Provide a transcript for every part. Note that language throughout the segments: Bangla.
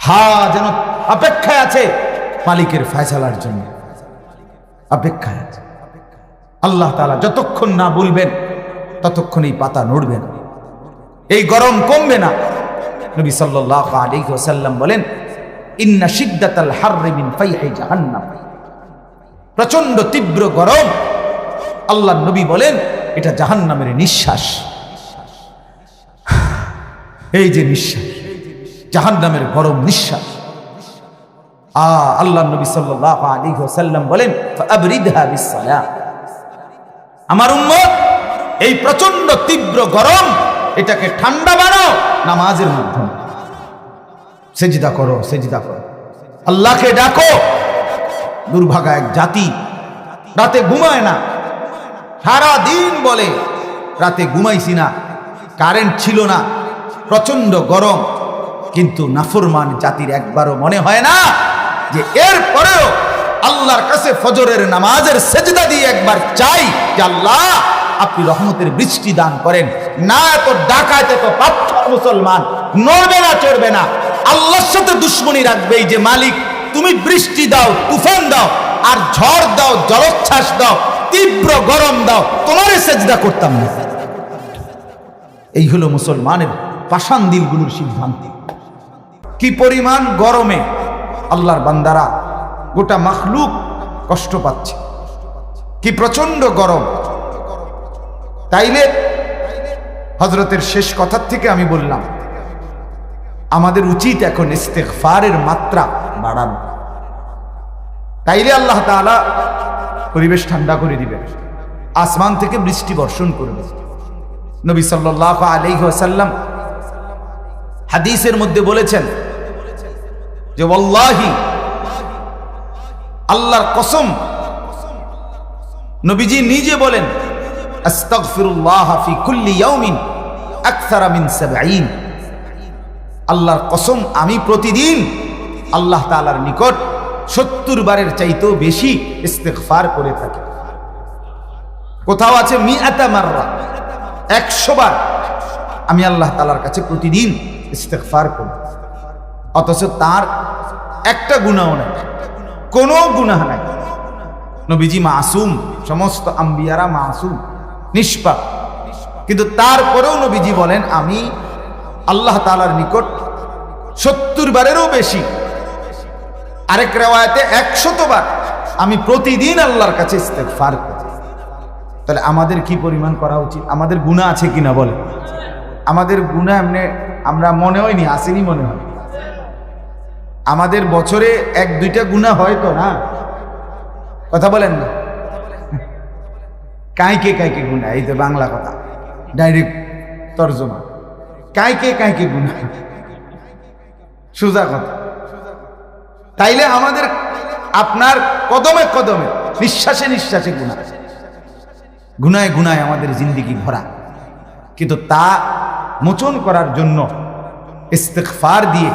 হা যেন অপেক্ষায় আছে মালিকের ফয়সালার জন্য, অপেক্ষায় আছে। আল্লাহ তাআলা যতক্ষণ না বলবেন ততক্ষণ এই পাতা নড়বে না, এই গরম কমবে না। নবী সাল্লাল্লাহু আলাইহি ওয়াসাল্লাম বলেন, ইন্না শিদ্দাতাল হাররি মিন ফাইহি জাহান্নাম, প্রচন্ড তীব্র গরম, আল্লাহর নবী বলেন এটা জাহান্নামের নিঃশ্বাস। এই যে নিঃশ্বাস, জাহান্নামের গরম নিঃশ্বাস। আল্লাহর নবী সাল্লাল্লাহু আলাইহি ওয়াসাল্লাম বলেন, ফাআবরিদহা বিসসালাহ, আমার উম্মত এই প্রচন্ড তীব্র গরম এটাকে ঠান্ডা বানাও নামাজের মাধ্যমে। সেজদা করো, সেজদা করো, আল্লাহকে ডাকো। দুর্ভাগা এক জাতি রাতে ঘুমায় না, সারা দিন বলে রাতে ঘুমাইছি না, কারেন্ট ছিল না, প্রচন্ড গরম, কিন্তু নাফরমান জাতির একবারও মনে হয় না যে এরপরেও আল্লাহর কাছে ফজরের নামাজের সেজদা দিয়ে একবার চাই যে আল্লাহ আপনি রহমতের বৃষ্টি দান করেন। না, এত ডাকাত, এত পাথর মুসলমান নড়বে না, চড়বে না, আল্লাহর সাথে দুশ্মনী রাখবে। এই যে মালিক তুমি বৃষ্টি দাও, তুফান দাও, আর ঝড় দাও, জলোচ্ছ্বাস দাও, তীব্র গরম দাও, তোমারে সেজদা করতাম না। এই হলো মুসলমানের পাষাণ দিলগুলোর সিদ্ধান্ত। কি পরিমাণ গরমে আল্লাহর বান্দারা, গোটা মাখলুক কষ্ট পাচ্ছে, কি প্রচন্ড গরম। তাইলে হযরতের শেষ কথার থেকে আমি বললাম, আমাদের উচিত এখন ইস্তেগফারের মাত্রা বাড়ানো। তাইলে আল্লাহ তাআলা পরিবেশ ঠান্ডা করে দিবেন, আসমান থেকে বৃষ্টি বর্ষণ করবে। নবী সাল্লাল্লাহু আলাইহি ওয়াসাল্লাম হাদিসের মধ্যে বলেছেন যে ওয়াল্লাহি, আল্লাহর কসম, নবীজি নিজে বলেন, আস্তাগফিরুল্লাহ ফি কুল্লি ইয়াউমিন আকসারা মিন 70। আল্লাহর কসম, আমি প্রতিদিন আল্লাহ তাআলার নিকট 70 বারের চাইতেও বেশি ইস্তেগফার করে থাকি। কোথাও আছে মিআতা মাররা, 100 বার আমি আল্লাহ তাআলার কাছে প্রতিদিন ইস্তেগফার করি। অথচ তার একটা গুনাহ নাই, কোনো গুনাহ নাই। নবীজি মাসুম, সমস্ত আম্বিয়ারা মাসুম, নিষ্পাপ, কিন্তু তারপরেও নবীজি বলেন আমি আল্লাহ তাআলার নিকট 70 বারেরও বেশি, আরেক রিওয়ায়াতে 100 বার আমি প্রতিদিন আল্লাহর কাছে ইস্তেগফার করি। তাহলে আমাদের কি পরিমাণ করা উচিত? আমাদের গুনাহ আছে কিনা বলে? আমাদের গুনাহ এমনি আমরা মনে হয়নি, আসেনি মনে হয়। আমাদের বছরে 1-2টা গুনাহ হয় তো না? কথা বলেন না, কাইকে কাইকে গুনাহ, এই তো বাংলা কথা, ডাইরেক্ট তর্জমা, কাইকে কাইকে গুনাহ, সোজা কথা। তাইলে আমাদের আপনার কদমে কদমে, নিঃশ্বাসে নিঃশ্বাসে গুনাহ, গুনায় গুনায় আমাদের জিন্দেগি ভরা। কিন্তু তা মোচন করার জন্য ইস্তেগফার দিয়ে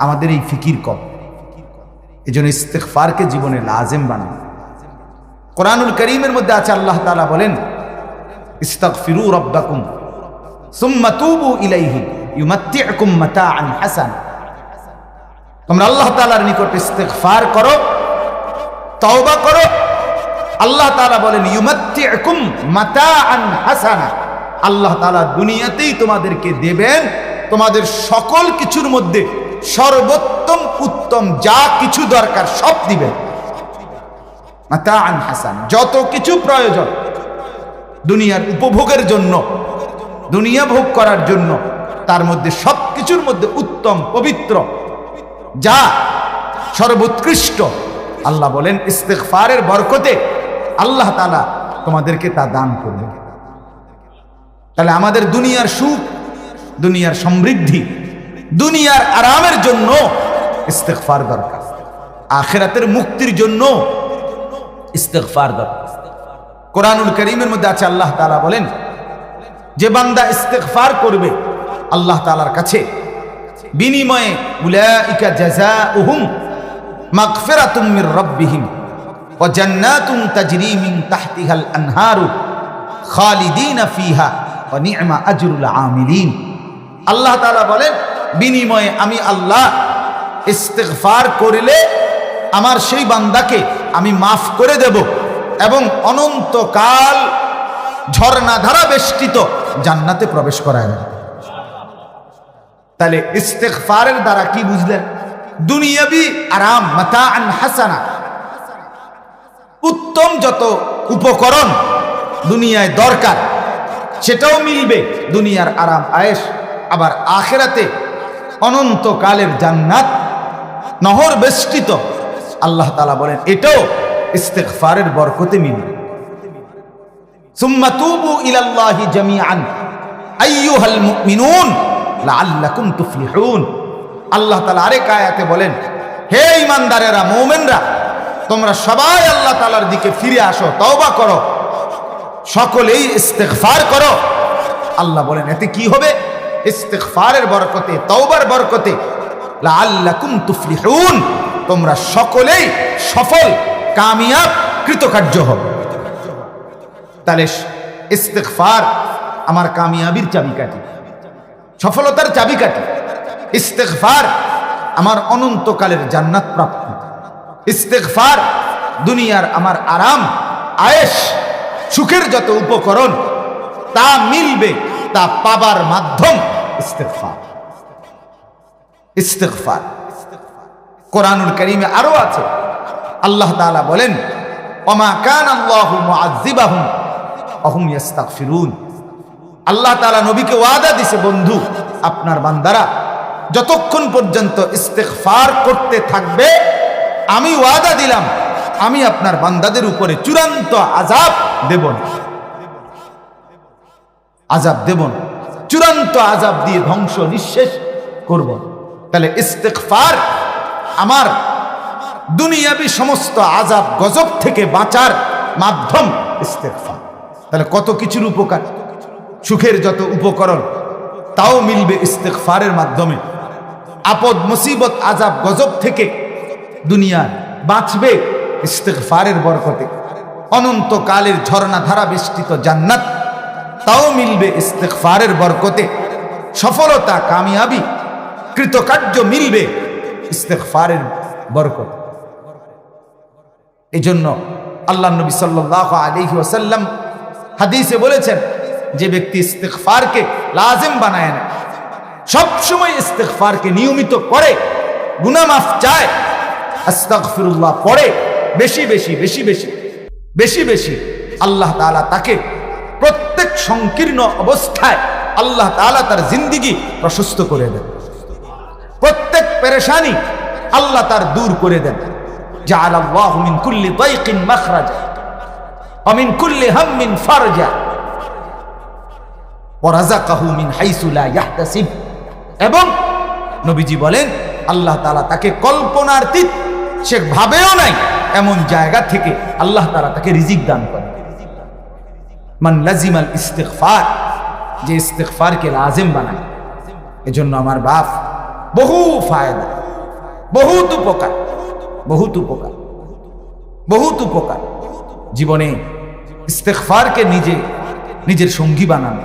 আমাদের এই ফিকির কম। এই জন্য ইস্তেগফারকে জীবনে লাজেম বানান। কোরআনুল কারীমের মধ্যে আছে, আল্লাহ তাআলা বলেন, ইস্তাগফিরু রাব্বাকুম সুম্মা তুবু ইলাইহি ইউমাত্তিউকুম মাতাআন হাসান। তোমরা আল্লাহ তাআলার নিকট ইস্তেগফার করো, তওবা করো। আল্লাহ তাআলা বলেন ইউমাত্তিউকুম মাতাআন হাসানা, আল্লাহ তাআলা দুনিয়াতেই তোমাদেরকে দেবেন তোমাদের সকল কিছুর মধ্যে সর্বোত্তম উত্তম যা কিছু দরকার সব দিবেন। মাতাআন হাসান, যত কিছু প্রয়োজন দুনিয়ার উপভোগের জন্য, দুনিয়া ভোগ করার জন্য, তার মধ্যে সব কিছুর মধ্যে উত্তম পবিত্র যা সর্বোৎকৃষ্ট, আল্লাহ বলেন ইস্তেগফারের বরকতে আল্লাহ তাআলা তোমাদেরকে তা দান করবেন। তাহলে আমাদের দুনিয়ার সুখ, দুনিয়ার সমৃদ্ধি, দুনিয়ার আরামের জন্য ইস্তেগফার দরকার, আখিরাতের মুক্তির জন্য ইস্তেগফার দরকার। কোরআনুল কারীমের মধ্যে আছে, আল্লাহ তাআলা বলেন যে বান্দা ইস্তেগফার করবে আল্লাহ তাআলার কাছে, বিনিময়ে উলাইকা জাযাউহুম মাগফিরাতুম মির রাব্বিহিম ওয়া জান্নাতুন তাজরি মিন তাহতিহাল আনহারু খালিদিনা ফিহা ওয়া নি'মা আজরুল আমিলিন। আল্লাহ তাআলা বলেন বিনিময়ে আমি আল্লাহ ইস্তিগফার করিলে আমার সেই বান্দাকে আমি মাফ করে দেব এবং অনন্তকাল ঝর্ণাধারা বেষ্টিত জান্নাতে প্রবেশ করায় দেব। তাহলে ইস্তিগফারের দ্বারা কি বুঝলেন? দুনিয়াবি আরাম, মাতাআন হাসানা, উত্তম যত উপকরণ দুনিয়ায় দরকার সেটাও মিলবে, দুনিয়ার আরাম আয়েশ। আবার আখিরাতে অনন্তকালের জান্নাত নহর বেষ্টিত। আল্লাহ তাআলা বলেন এটাও ইস্তিগফারের বরকতে মিলবে। সুম্মা তুবু ইলাল্লাহি জামিআন আইয়ুহাল মুমিনুন লাআল্লাকুম তুফলিহুন। আল্লাহ তাআলা আরেক আয়াতে বলেন, হে ঈমানদারেরা, মুমিনরা, তোমরা সবাই আল্লাহ তাআলার দিকে ফিরে আসো, তওবা করো, সকলেই ইস্তিগফার করো। আল্লাহ বলেন এতে কি হবে? ইস্তিগফারের বরকতে, তওবার বরকতে লাআল্লাকুম তুফলিহুন, তোমরা সকলেই সফল, কামিয়াব, কৃতকার্য হবে। তাহলে ইস্তিগফার আমার কামিয়াবির চাবিকাঠি, সফলতার চাবিকাঠি। ইস্তিগফার আমার অনন্তকালের জান্নাত প্রাপ্তি। ইস্তিগফার দুনিয়ার আমার আরাম আয়েশ, সুখের যত উপকরণ তা মিলবে, তা পাবার মাধ্যম ইস্তিগফার। ইস্তিগফার কোরআনুল কারীমে আরো আছে। আল্লাহ তাআলা বলেন, ওমা কানা আল্লাহু মুআযযিবাহুম ওয়া হুম ইস্তাগফিরুন। আল্লাহ তাআলা নবীকে ওয়াদা দিয়েছে, বন্ধু আপনার বান্দারা যতক্ষণ পর্যন্ত ইস্তিগফার করতে থাকবে, আমি ওয়াদা দিলাম আমি আপনার বান্দাদের উপরে চূড়ান্ত আযাব দেব না, আযাব দেব না, চূড়ান্ত আযাব দিয়ে ধ্বংস নিঃশেষ করব। তাহলে ইস্তিগফার আমার দুনিয়াবি সমস্ত আযাব গজব থেকে বাঁচার মাধ্যম ইস্তিগফার। তাহলে কত কিছুর উপকার, সুখের যত উপকরণ তাও মিলবে ইস্তিগফারের মাধ্যমে। আপদ মুসিবত আযাব গজব থেকে দুনিয়া বাঁচবে ইস্তিগফারের বরকতে। অনন্তকালের ঝর্ণাধারা বেষ্টিত জান্নাত তাও মিলবে ইস্তিগফারের বরকতে। সফলতা, কামিয়াবি, কৃতকার্য মিলবে ইস্তিগফারের বরকত। এই জন্য আল্লাহ নবী সাল্লাল্লাহু আলাইহি ওয়াসাল্লাম হাদিসে বলেছেন, যে ব্যক্তি ইস্তিগফারকে লাজিম বানায় না, সবসময় ইস্তিগফারকে নিয়মিত করে, গুনাহ মাফ চায়, আস্তাগফিরুল্লাহ পড়ে বেশি বেশি বেশি বেশি বেশি বেশি, আল্লাহ তাআলা তাকে প্রত্যেক সংকীর্ণ অবস্থায় আল্লাহ তাআলা তার জিন্দেগি প্রশস্ত করে দেন। প্রত্যেক পেরেশানি আল্লাহ তার দূর করে দেন। জাআলাল্লাহু মিন কুল্লি দাইকিন মাখরাজা ওয়া মিন কুল্লি হাম্মিন ফারজা ওয়া রাযাকাহু মিন হাইসু লা ইয়াহতাসিব। এবং নবীজি বলেন আল্লাহ তাআলা তাকে কল্পনাতীত, সে ভাবেও নাই এমন জায়গা থেকে আল্লাহ তাআলা তাকে রিজিক দান করেন। মান লাজিমাল ইস্তিগফার, যে ইস্তিগফারকে লাজিম বানায়। এজন্য আমার বাপ বহু ফায়দা, বহুত উপকার, বহুত উপকার, বহুত উপকার। জীবনে ইস্তিগফারকে নিজের সঙ্গী বানানো।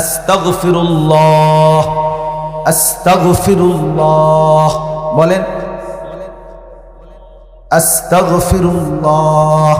আস্তাগফিরুল্লাহ, আস্তাগফিরুল্লাহ বলেন, আস্তাগফিরুল্লাহ,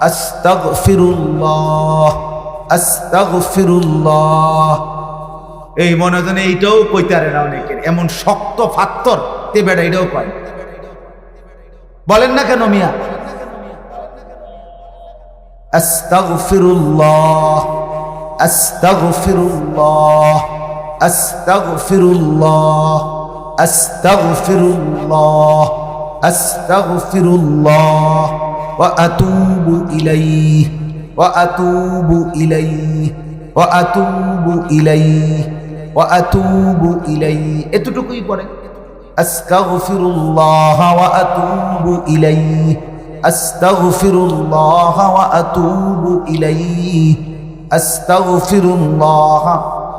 আস্তাগফিরুল্লাহ, আস্তাগফিরুল্লাহ। এই মনে জানে এইটাও কইতারে না অনেকের, এমন শক্ত ফাত্তর তে বেড়া এটাও কয়। বলেন না কেন মিয়া? আস্তাগফিরুল্লাহ, আস্তাগফিরুল্লাহ, আস্তাগফিরুল্লাহ, আস্তাগফিরুল্লাহ, আস্তাগফিরুল্লাহ ওয়া আতুবু ইলাইহি, ওয়া আতুবু ইলাইহি, ওয়া আতুবু ইলাইহি, ওয়া আতুবু ইলাইহি। এতটুকুই পড়ে, আস্তাগফিরুল্লাহ ওয়া আতুবু ইলাইহি, আস্তাগফিরুল্লাহ ওয়া আতুবু ইলাইহি, আস্তাগফিরুল্লাহ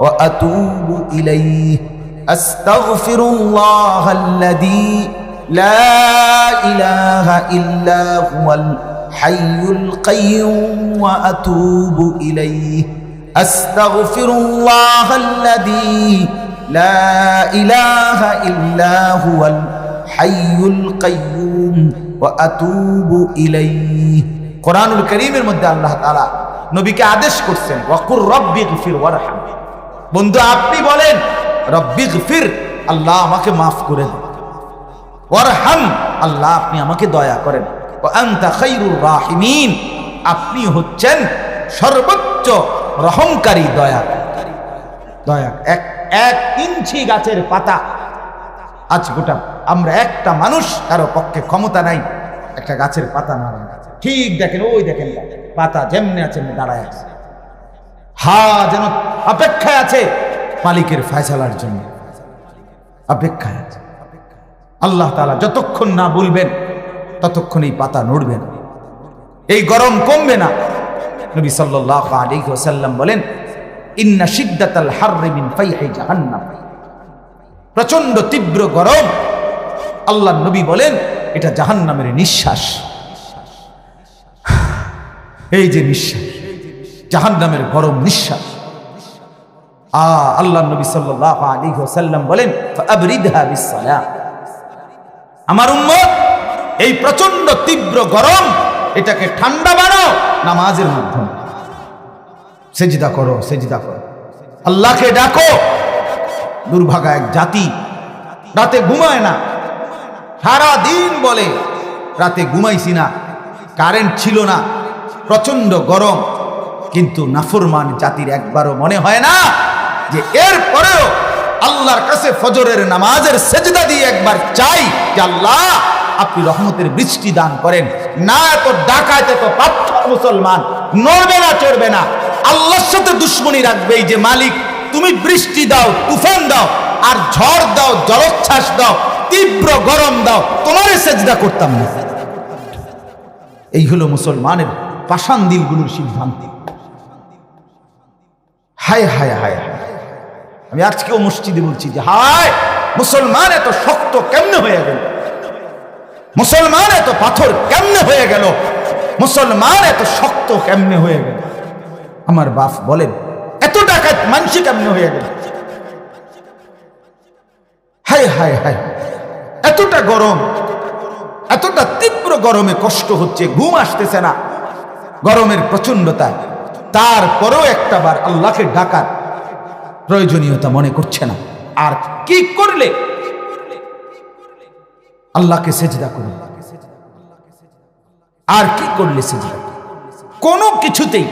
ওয়া আতুবু ইলাইহি, আস্তাগফিরুল্লাহাল্লাযী লা ইলাহা ইল্লা হুয়াল হাইয়ুল কাইয়্যুম ওয়া আতুবু ইলাইহি, আস্তাগফিরুল্লাহাল্লাযী লা ইলাহা ইল্লা হুয়াল হাইয়ুল কাইয়্যুম ওয়া আতুবু ইলাইহি। কোরআনুল কারীমের মধ্যে আল্লাহ তাআলা নবীকে আদেশ করছেন, ওয়াকুর রব্বিগফির ওয়ারহাম। বন্ধু আপনি বলেন রব্বিগফির, আল্লাহ আমাকে মাফ করে দেন, ওয়ারহাম, আল্লাহ আপনি আমাকে দয়া করেন, ওয়া আনতা খায়রুর রাহিমিন, আপনি হচ্ছেন সর্বোচ্চ রহমকারী, দয়া। এক ইঞ্চি গাছের পাতা, আজ গোটা আমরা একটা মানুষ কারো পক্ষে ক্ষমতা নাই একটা গাছের পাতা নাড়ানো। ঠিক দেখেন, ওই দেখেন পাতা যেমনি আছে দাঁড়ায় আছে, যেন অপেক্ষায় আছে মালিকের ফয়সালার জন্য, অপেক্ষায় আছে। আল্লাহ তাআলা যতক্ষণ না বলবেন ততক্ষণ এই পাতা নড়বে না, এই গরম কমবে না। নবী সাল্লাল্লাহু আলাইহি ওয়াসাল্লাম বলেন, ইন্না শিদ্দাতাল হাররি মিন ফাইহি জাহান্নাম, প্রচন্ড তীব্র গরম, আল্লাহর নবী বলেন এটা জাহান্নামের নিঃশ্বাস। এই যে নিঃশ্বাস, জাহান্নামের গরম নিঃশ্বাস। আল্লাহর নবী সাল্লাল্লাহু আলাইহি ওয়াসাল্লাম বলেন, ফাআবরিদহা বিসসালাহ, আমার উম্মত এই প্রচন্ড তীব্র গরম এটাকে ঠান্ডা বানাও নামাজের মাধ্যমে। সেজদা করো, সেজদা করো, আল্লাহকে ডাকো। দুর্ভাগা এক জাতি রাতে ঘুমায় না, সারা দিন বলে রাতে ঘুমাইছি না, কারেন্ট ছিল না, প্রচন্ড গরম, কিন্তু নাফরমান জাতির একবারও মনে হয় না যে এরপরেও আল্লাহর কাছে ফজরের নামাজের সেজদা দিয়ে একবার চাই যে আল্লাহ আপনি রহমতের বৃষ্টি দান করেন। না, এত ডাকাত, এত পাথর মুসলমান নড়বে না, চড়বে না, আল্লাহর সাথে দুশ্মনী রাখবে। এই যে মালিক তুমি বৃষ্টি দাও, তুফান দাও, আর ঝড় দাও, জলোচ্ছ্বাস দাও, তীব্র গরম দাও, তোমারে সেজদা করতাম না। এই হলো মুসলমানের পাষাণ দিলগুলোর সিদ্ধান্ত। হায় হায় হায় হায়, আমি আজকেও মসজিদে বলছি যে হায়, মুসলমান এত শক্ত কেমনে হয়ে গেল, মুসলমান এত পাথর কেমনে হয়ে গেল, মুসলমান এত শক্ত কেমনে হয়ে গেল। আমার বাপ বলেন এত ডাকাত মানসি কেমনে হয়ে গেল। হায় হায় হায়, এতটা গরম, এতটা তীব্র গরমে কষ্ট হচ্ছে, ঘুম আসতেছে না গরমের প্রচন্ডতা, তারপরেও একটা বার আল্লাহকে ডাকার প্রয়োজনীয়তা মনে করছে না। আর কি করলে আল্লাহকে সেজদা করবে, আর কি করলে সেজদা, কোনো কিছুতেই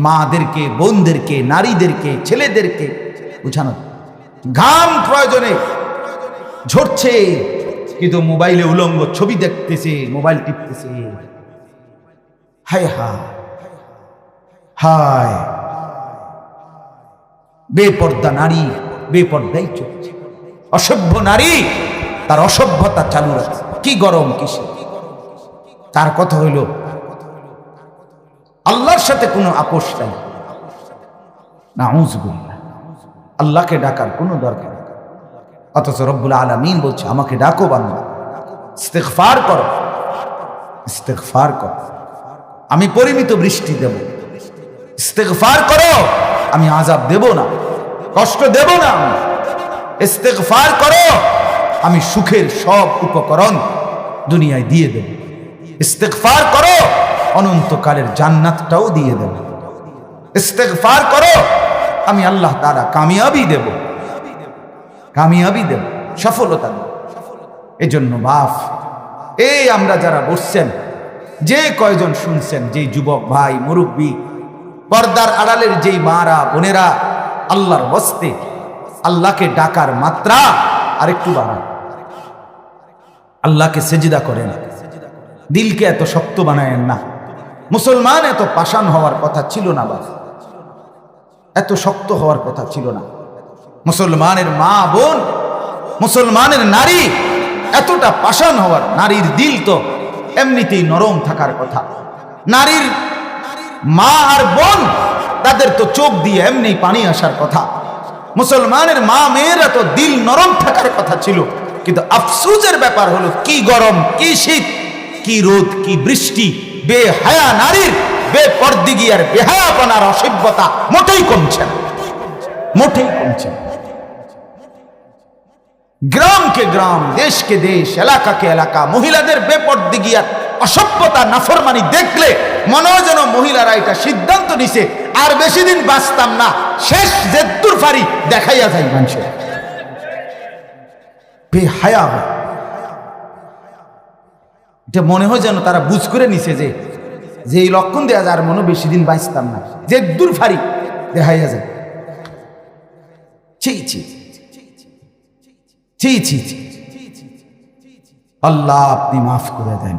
মাদেরকে, বোনদেরকে, নারীদেরকে, ছেলেদেরকে বুঝানো। ঘাম প্রয়োজনে ঝরছে, কিন্তু মোবাইলে উলঙ্গ ছবি দেখতেছে, মোবাইল টিপতেছে। হায় হায় হায়, বেপর্দা নারী বেপর্দাই চলছে, অসভ্য নারী তার অসভ্যতা চালু রাখছে। কি গরম কিসে, তার কথা হইল আল্লাহর সাথে কোনো আপোষ নাই। নাউযুবিল্লাহ, আল্লাহকে ডাকার কোনো দরকার নেই, অথচ রব্বুল আলামিন বলছে আমাকে ডাকো বান্দা, ইস্তিগফার করো, ইস্তিগফার করো, আমি পরিমিত বৃষ্টি দেব। ইস্তিগফার করো, আমি আযাব দেব না, কষ্ট দেব না। ইস্তিগফার করো, আমি সুখের সব উপকরণ দুনিয়ায় দিয়ে দেব। ইস্তিগফার করো, অনন্তকালের জান্নাতটাও দিয়ে দেব। ইস্তিগফার করো, আমি আল্লাহ তাআলা কামিয়াবি দেব, কামিয়াবি দেব, সফলতা দেব। এজন্য বাপ, এই আমরা যারা বসছেন, যে কয়জন শুনছেন, যে যুবক ভাই, মুরব্বী, পর্দার আড়ালের যেই মারা বোনেরা, আল্লাহর ওয়াস্তে আল্লাহকে ডাকার মাত্রা আরেকটু বাড়ান, আল্লাহকে সেজদা করেন, দিলকে এত শক্ত বানায়েন না। মুসলমান এত পাষাণ হওয়ার কথা ছিল না বাপ, এত শক্ত হওয়ার কথা ছিল না। মুসলমানের মা বোন, মুসলমানের নারী এতটা পাষাণ হওয়ার, নারীর দিল তো এমনিতেই নরম থাকার কথা। নারীর মা আর বোন, তাদের তো চোখ দিয়ে এমনি পানি আসার কথা। মুসলমানের মা মেয়েরা তো দিল নরম থাকার কথা ছিল, কিন্তু আফসোসের ব্যাপার হলো কি গরম, কি শীত, কি রোদ, কি বৃষ্টি, বেহায়া নারীর বেপরদিগিয়ার বেহায়াপনার অসভ্যতা মোটেই কমছে না, মোটেই কমছে না। গ্রামকে গ্রাম, দেশকে দেশ, এলাকাকে এলাকা মহিলাদের বেপরদিগিয়াত অসভ্যতা নাফরমানি দেখলে মনে হয় যেন মহিলারা এটা সিদ্ধান্ত নিছে আর বেশি দিন বাঁচতাম না, শেষ জেদ্দুর ফারি দেখাইয়া যায় মানুষের বেহায়া হয়। এটা মনে হয় যেন তারা বুঝ করে নিছে যে এই লক্ষণ দেয়া যায় আর মনে বেশি দিন বাঁচতাম না, জেদ্দুর ফারি দেখাইয়া যায়। ছি ছি ছি ছি ছি, আল্লাহ আপনি মাফ করে দেন।